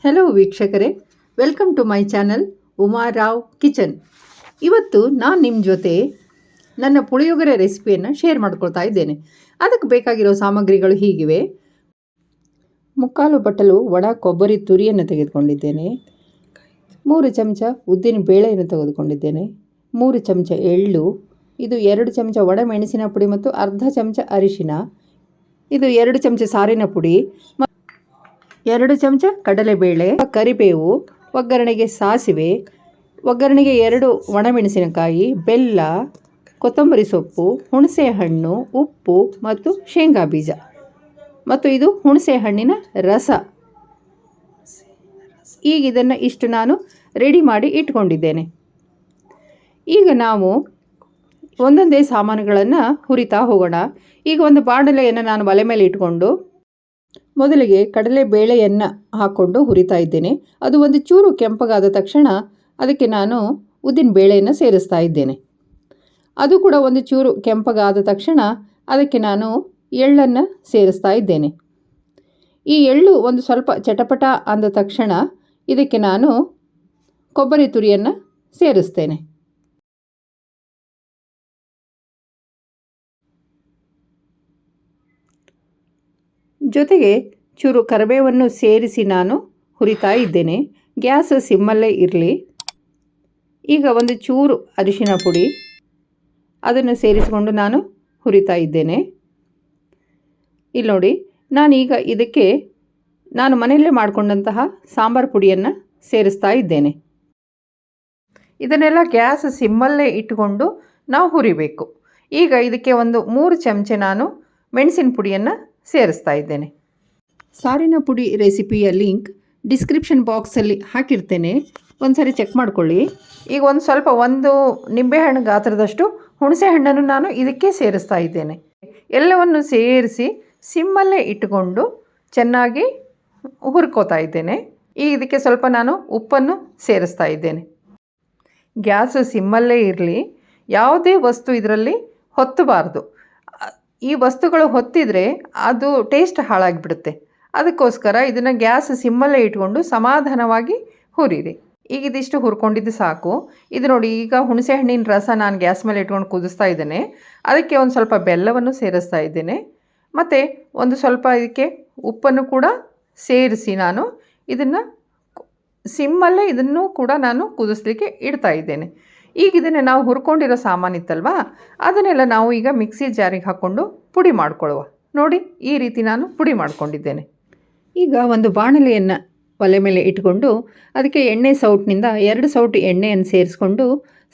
Hello ವೀಕ್ಷಕರೇ, welcome to my channel Uma Rao kitchen. ಇವತ್ತು ನಾನು ನಿಮ್ಮ ಜೊತೆ ನನ್ನ ಪುಳಿಯೋಗರೆ ರೆಸಿಪಿಯನ್ನು ಶೇರ್ ಮಾಡ್ಕೊಳ್ತಾ ಇದ್ದೇನೆ. ಅದಕ್ಕೆ ಬೇಕಾಗಿರೋ ಸಾಮಗ್ರಿಗಳು ಹೀಗಿವೆ. 3/4 ಬಟ್ಟಲು ಒಣ ಕೊಬ್ಬರಿ ತುರಿಯನ್ನು ತೆಗೆದುಕೊಂಡಿದ್ದೇನೆ. 3 ಚಮಚ ಉದ್ದಿನ ಬೇಳೆಯನ್ನು ತೆಗೆದುಕೊಂಡಿದ್ದೇನೆ. 3 ಚಮಚ ಎಳ್ಳು, ಇದು 2 ಚಮಚ ಒಣ ಮೆಣಸಿನ ಪುಡಿ ಮತ್ತು ಅರ್ಧ ಚಮಚ ಅರಿಶಿನ, ಇದು 2 ಚಮಚ ಸಾರಿನ ಪುಡಿ, 2 ಚಮಚ ಕಡಲೆಬೇಳೆ, ಕರಿಬೇವು, ಒಗ್ಗರಣೆಗೆ ಸಾಸಿವೆ, ಒಗ್ಗರಣೆಗೆ 2 ಒಣಮೆಣಸಿನಕಾಯಿ, ಬೆಲ್ಲ, ಕೊತ್ತಂಬರಿ ಸೊಪ್ಪು, ಹುಣಸೆ ಹಣ್ಣು, ಉಪ್ಪು ಮತ್ತು ಶೇಂಗಾ ಬೀಜ, ಮತ್ತು ಇದು ಹುಣಸೆ ಹಣ್ಣಿನ ರಸ. ಈಗ ಇದನ್ನು ಇಷ್ಟು ನಾನು ರೆಡಿ ಮಾಡಿ ಇಟ್ಕೊಂಡಿದ್ದೇನೆ. ಈಗ ನಾವು ಒಂದೊಂದೇ ಸಾಮಾನುಗಳನ್ನು ಹುರಿತಾ ಹೋಗೋಣ. ಈಗ ಒಂದು ಬಾಣಲೆಯನ್ನು ನಾನು ಒಲೆ ಮೇಲೆ ಇಟ್ಕೊಂಡು ಮೊದಲಿಗೆ ಕಡಲೆ ಬೇಳೆಯನ್ನು ಹಾಕ್ಕೊಂಡು ಹುರಿತಾ ಇದ್ದೇನೆ. ಅದು ಒಂದು ಚೂರು ಕೆಂಪಗಾದ ತಕ್ಷಣ ಅದಕ್ಕೆ ನಾನು ಉದ್ದಿನ ಬೇಳೆಯನ್ನು ಸೇರಿಸ್ತಾ ಇದ್ದೇನೆ. ಅದು ಕೂಡ ಒಂದು ಚೂರು ಕೆಂಪಗಾದ ತಕ್ಷಣ ಅದಕ್ಕೆ ನಾನು ಎಳ್ಳನ್ನು ಸೇರಿಸ್ತಾ ಇದ್ದೇನೆ. ಈ ಎಳ್ಳು ಒಂದು ಸ್ವಲ್ಪ ಚಟಪಟ ಅಂದ ತಕ್ಷಣ ಇದಕ್ಕೆ ನಾನು ಕೊಬ್ಬರಿ ತುರಿಯನ್ನು ಸೇರಿಸ್ತೇನೆ. ಜೊತೆಗೆ ಚೂರು ಕರಿಬೇವನ್ನು ಸೇರಿಸಿ ನಾನು ಹುರಿತಾ ಇದ್ದೇನೆ. ಗ್ಯಾಸ್ ಸಿಮ್ಮಲ್ಲೇ ಇರಲಿ. ಈಗ ಒಂದು ಚೂರು ಅರಿಶಿನ ಪುಡಿ ಅದನ್ನು ಸೇರಿಸಿಕೊಂಡು ನಾನು ಹುರಿತಾ ಇದ್ದೇನೆ. ಇಲ್ಲಿ ನೋಡಿ, ನಾನೀಗ ಇದಕ್ಕೆ ನಾನು ಮನೆಯಲ್ಲೇ ಮಾಡಿಕೊಂಡಂತಹ ಸಾಂಬಾರು ಪುಡಿಯನ್ನು ಸೇರಿಸ್ತಾ ಇದ್ದೇನೆ. ಇದನ್ನೆಲ್ಲ ಗ್ಯಾಸ್ ಸಿಮ್ಮಲ್ಲೇ ಇಟ್ಟುಕೊಂಡು ನಾವು ಹುರಿಬೇಕು. ಈಗ ಇದಕ್ಕೆ ಒಂದು 3 ಚಮಚ ನಾನು ಮೆಣಸಿನ ಪುಡಿಯನ್ನು ಸೇರಿಸ್ತಾ ಇದ್ದೇನೆ. ಸಾರಿನ ಪುಡಿ ರೆಸಿಪಿಯ ಲಿಂಕ್ ಡಿಸ್ಕ್ರಿಪ್ಷನ್ ಬಾಕ್ಸಲ್ಲಿ ಹಾಕಿರ್ತೇನೆ, ಒಂದು ಸಾರಿ ಚೆಕ್ ಮಾಡ್ಕೊಳ್ಳಿ. ಈಗ ಒಂದು ನಿಂಬೆಹಣ್ಣು ಗಾತ್ರದಷ್ಟು ಹುಣಸೆ ಹಣ್ಣನ್ನು ನಾನು ಇದಕ್ಕೆ ಸೇರಿಸ್ತಾ ಇದ್ದೇನೆ. ಎಲ್ಲವನ್ನು ಸೇರಿಸಿ ಸಿಮ್ಮಲ್ಲೇ ಇಟ್ಟುಕೊಂಡು ಚೆನ್ನಾಗಿ ಹುರ್ಕೋತಾ ಇದ್ದೇನೆ. ಈಗ ಇದಕ್ಕೆ ಸ್ವಲ್ಪ ನಾನು ಉಪ್ಪನ್ನು ಸೇರಿಸ್ತಾ ಇದ್ದೇನೆ. ಗ್ಯಾಸು ಸಿಮ್ಮಲ್ಲೇ ಇರಲಿ. ಯಾವುದೇ ವಸ್ತು ಇದರಲ್ಲಿ ಹೊತ್ತಬಾರ್ದು. ಈ ವಸ್ತುಗಳು ಹೊತ್ತಿದರೆ ಅದು ಟೇಸ್ಟ್ ಹಾಳಾಗಿಬಿಡುತ್ತೆ. ಅದಕ್ಕೋಸ್ಕರ ಇದನ್ನು ಗ್ಯಾಸ್ ಸಿಮ್ಮಲ್ಲೇ ಇಟ್ಕೊಂಡು ಸಮಾಧಾನವಾಗಿ ಹುರಿರಿ. ಈಗ ಇದಿಷ್ಟು ಹುರ್ಕೊಂಡಿದ್ದು ಸಾಕು. ಇದು ನೋಡಿ, ಈಗ ಹುಣಸೆ ಹಣ್ಣಿನ ರಸ ನಾನು ಗ್ಯಾಸ್ ಮೇಲೆ ಇಟ್ಕೊಂಡು ಕುದಿಸ್ತಾ ಇದ್ದೇನೆ. ಅದಕ್ಕೆ ಒಂದು ಸ್ವಲ್ಪ ಬೆಲ್ಲವನ್ನು ಸೇರಿಸ್ತಾ ಇದ್ದೇನೆ. ಮತ್ತು ಒಂದು ಸ್ವಲ್ಪ ಇದಕ್ಕೆ ಉಪ್ಪನ್ನು ಕೂಡ ಸೇರಿಸಿ ನಾನು ಇದನ್ನು ಸಿಮ್ಮಲ್ಲೇ ಇದನ್ನು ಕೂಡ ನಾನು ಕುದಿಸ್ಲಿಕ್ಕೆ ಇಡ್ತಾ ಇದ್ದೇನೆ. ಈಗ ಇದನ್ನು ನಾವು ಹುರ್ಕೊಂಡಿರೋ ಸಾಮಾನಿತ್ತಲ್ವ, ಅದನ್ನೆಲ್ಲ ನಾವು ಈಗ ಮಿಕ್ಸಿ ಜಾರಿಗೆ ಹಾಕ್ಕೊಂಡು ಪುಡಿ ಮಾಡ್ಕೊಳ್ಳುವ. ನೋಡಿ, ಈ ರೀತಿ ನಾನು ಪುಡಿ ಮಾಡ್ಕೊಂಡಿದ್ದೇನೆ. ಈಗ ಒಂದು ಬಾಣಲೆಯನ್ನು ಒಲೆ ಮೇಲೆ ಇಟ್ಕೊಂಡು ಅದಕ್ಕೆ ಎಣ್ಣೆ ಸೌಟ್ನಿಂದ 2 ಸೌಟು ಎಣ್ಣೆಯನ್ನು ಸೇರಿಸ್ಕೊಂಡು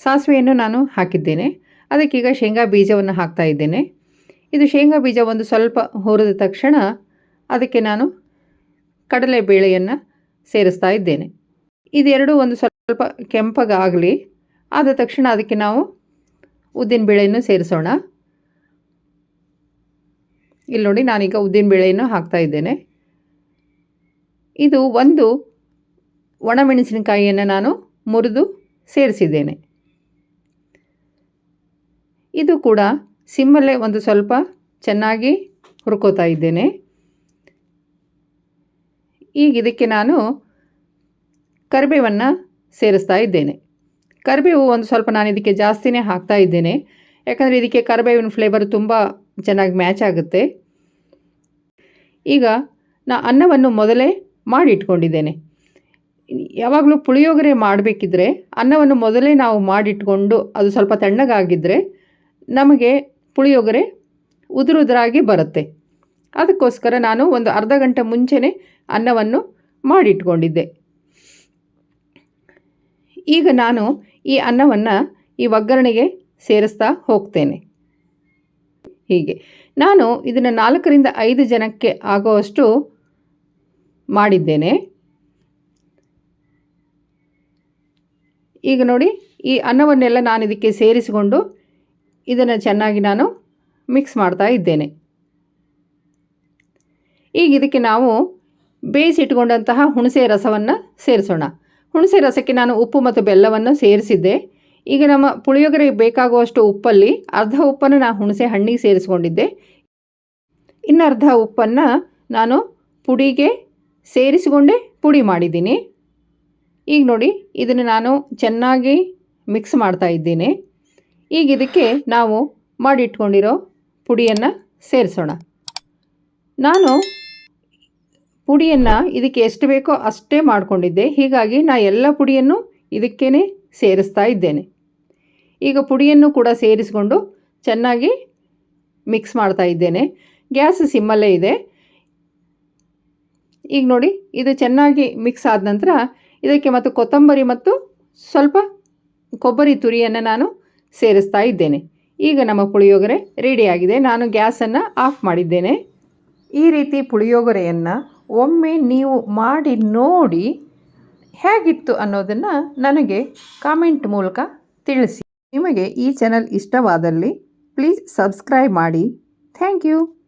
ಸಾಸಿವೆಯನ್ನು ನಾನು ಹಾಕಿದ್ದೇನೆ. ಅದಕ್ಕೀಗ ಶೇಂಗಾ ಬೀಜವನ್ನು ಹಾಕ್ತಾ ಇದ್ದೇನೆ. ಇದು ಶೇಂಗಾ ಬೀಜ ಒಂದು ಸ್ವಲ್ಪ ಹುರಿದ ತಕ್ಷಣ ಅದಕ್ಕೆ ನಾನು ಕಡಲೆ ಬೇಳೆಯನ್ನು ಸೇರಿಸ್ತಾ ಇದ್ದೇನೆ. ಇದೆರಡು ಒಂದು ಸ್ವಲ್ಪ ಕೆಂಪಗಾಗಲಿ. ಆದ ತಕ್ಷಣ ಅದಕ್ಕೆ ನಾವು ಉದ್ದಿನ ಬೇಳೆಯನ್ನು ಸೇರಿಸೋಣ. ಇಲ್ಲಿ ನೋಡಿ, ನಾನೀಗ ಉದ್ದಿನ ಬೇಳೆಯನ್ನು ಹಾಕ್ತಾ ಇದ್ದೇನೆ. ಇದು ಒಂದು ಒಣಮೆಣಸಿನಕಾಯಿಯನ್ನು ನಾನು ಮುರಿದು ಸೇರಿಸಿದ್ದೇನೆ. ಇದು ಕೂಡ ಸಿಮ್ಮಲ್ಲೇ ಒಂದು ಸ್ವಲ್ಪ ಚೆನ್ನಾಗಿ ಹುರ್ಕೋತಾ ಇದ್ದೇನೆ. ಈಗ ಇದಕ್ಕೆ ನಾನು ಕರಿಬೇವನ್ನು ಸೇರಿಸ್ತಾ ಇದ್ದೇನೆ. ಕರಿಬೇವು ಒಂದು ಸ್ವಲ್ಪ ನಾನು ಇದಕ್ಕೆ ಜಾಸ್ತಿನೇ ಹಾಕ್ತಾ ಇದ್ದೇನೆ, ಯಾಕಂದರೆ ಇದಕ್ಕೆ ಕರಿಬೇವಿನ ಫ್ಲೇವರ್ ತುಂಬ ಚೆನ್ನಾಗಿ ಮ್ಯಾಚ್ ಆಗುತ್ತೆ. ಈಗ ಅನ್ನವನ್ನು ಮೊದಲೇ ಮಾಡಿಟ್ಕೊಂಡಿದ್ದೇನೆ. ಯಾವಾಗಲೂ ಪುಳಿಯೋಗರೆ ಮಾಡಬೇಕಿದ್ರೆ ಅನ್ನವನ್ನು ಮೊದಲೇ ನಾವು ಮಾಡಿಟ್ಕೊಂಡು ಅದು ಸ್ವಲ್ಪ ತಣ್ಣಗಾಗಿದ್ದರೆ ನಮಗೆ ಪುಳಿಯೋಗರೆ ಉದುರಾಗಿ ಬರುತ್ತೆ. ಅದಕ್ಕೋಸ್ಕರ ನಾನು ಒಂದು ಅರ್ಧ ಗಂಟೆ ಮುಂಚೆನೇ ಅನ್ನವನ್ನು ಮಾಡಿಟ್ಕೊಂಡಿದ್ದೆ. ಈಗ ನಾನು ಈ ಅನ್ನವನ್ನು ಈ ಒಗ್ಗರಣೆಗೆ ಸೇರಿಸ್ತಾ ಹೋಗ್ತೇನೆ. ಹೀಗೆ ನಾನು ಇದನ್ನು 4 ರಿಂದ 5 ಜನಕ್ಕೆ ಆಗುವಷ್ಟು ಮಾಡಿದ್ದೇನೆ. ಈಗ ನೋಡಿ, ಈ ಅನ್ನವನ್ನೆಲ್ಲ ನಾನು ಇದಕ್ಕೆ ಸೇರಿಸಿಕೊಂಡು ಇದನ್ನು ಚೆನ್ನಾಗಿ ನಾನು ಮಿಕ್ಸ್ ಮಾಡ್ತಾ ಇದ್ದೇನೆ. ಈಗ ಇದಕ್ಕೆ ನಾವು ಬೇಯಿಸಿಟ್ಕೊಂಡಂತಹ ಹುಣಸೆ ರಸವನ್ನು ಸೇರಿಸೋಣ. ಹುಣಸೆ ರಸಕ್ಕೆ ನಾನು ಉಪ್ಪು ಮತ್ತು ಬೆಲ್ಲವನ್ನು ಸೇರಿಸಿದ್ದೆ. ಈಗ ನಮ್ಮ ಪುಳಿಯೋಗರೆಗೆ ಬೇಕಾಗುವಷ್ಟು ಉಪ್ಪಲ್ಲಿ ಅರ್ಧ ಉಪ್ಪನ್ನು ನಾನು ಹುಣಸೆ ಹಣ್ಣಿಗೆ ಸೇರಿಸ್ಕೊಂಡಿದ್ದೆ. ಇನ್ನು ಅರ್ಧ ಉಪ್ಪನ್ನು ನಾನು ಪುಡಿಗೆ ಸೇರಿಸಿಕೊಂಡೇ ಪುಡಿ ಮಾಡಿದ್ದೀನಿ. ಈಗ ನೋಡಿ, ಇದನ್ನು ನಾನು ಚೆನ್ನಾಗಿ ಮಿಕ್ಸ್ ಮಾಡ್ತಾ ಇದ್ದೀನಿ. ಈಗ ಇದಕ್ಕೆ ನಾವು ಮಾಡಿಟ್ಕೊಂಡಿರೋ ಪುಡಿಯನ್ನು ಸೇರಿಸೋಣ. ನಾನು ಪುಡಿಯನ್ನು ಇದಕ್ಕೆ ಎಷ್ಟು ಬೇಕೋ ಅಷ್ಟೇ ಮಾಡಿಕೊಂಡಿದ್ದೆ. ಹೀಗಾಗಿ ನಾನು ಎಲ್ಲ ಪುಡಿಯನ್ನು ಇದಕ್ಕೇ ಸೇರಿಸ್ತಾ ಇದ್ದೇನೆ. ಈಗ ಪುಡಿಯನ್ನು ಕೂಡ ಸೇರಿಸಿಕೊಂಡು ಚೆನ್ನಾಗಿ ಮಿಕ್ಸ್ ಮಾಡ್ತಾ ಇದ್ದೇನೆ. ಗ್ಯಾಸ್ ಸಿಮ್ಮಲ್ಲೇ ಇದೆ. ಈಗ ನೋಡಿ, ಇದು ಚೆನ್ನಾಗಿ ಮಿಕ್ಸ್ ಆದ ನಂತರ ಇದಕ್ಕೆ ಮತ್ತು ಕೊತ್ತಂಬರಿ ಮತ್ತು ಸ್ವಲ್ಪ ಕೊಬ್ಬರಿ ತುರಿಯನ್ನು ನಾನು ಸೇರಿಸ್ತಾ ಇದ್ದೇನೆ. ಈಗ ನಮ್ಮ ಪುಳಿಯೋಗರೆ ರೆಡಿಯಾಗಿದೆ. ನಾನು ಗ್ಯಾಸನ್ನು ಆಫ್ ಮಾಡಿದ್ದೇನೆ. ಈ ರೀತಿ ಪುಳಿಯೋಗರೆಯನ್ನು ಒಮ್ಮೆ ನೀವು ಮಾಡಿ ನೋಡಿ ಹೇಗಿತ್ತು ಅನ್ನೋದನ್ನು ನನಗೆ ಕಾಮೆಂಟ್ ಮೂಲಕ ತಿಳಿಸಿ. ನಿಮಗೆ ಈ ಚಾನಲ್ ಇಷ್ಟವಾದಲ್ಲಿ ಪ್ಲೀಸ್ ಸಬ್ಸ್ಕ್ರೈಬ್ ಮಾಡಿ. Thank you.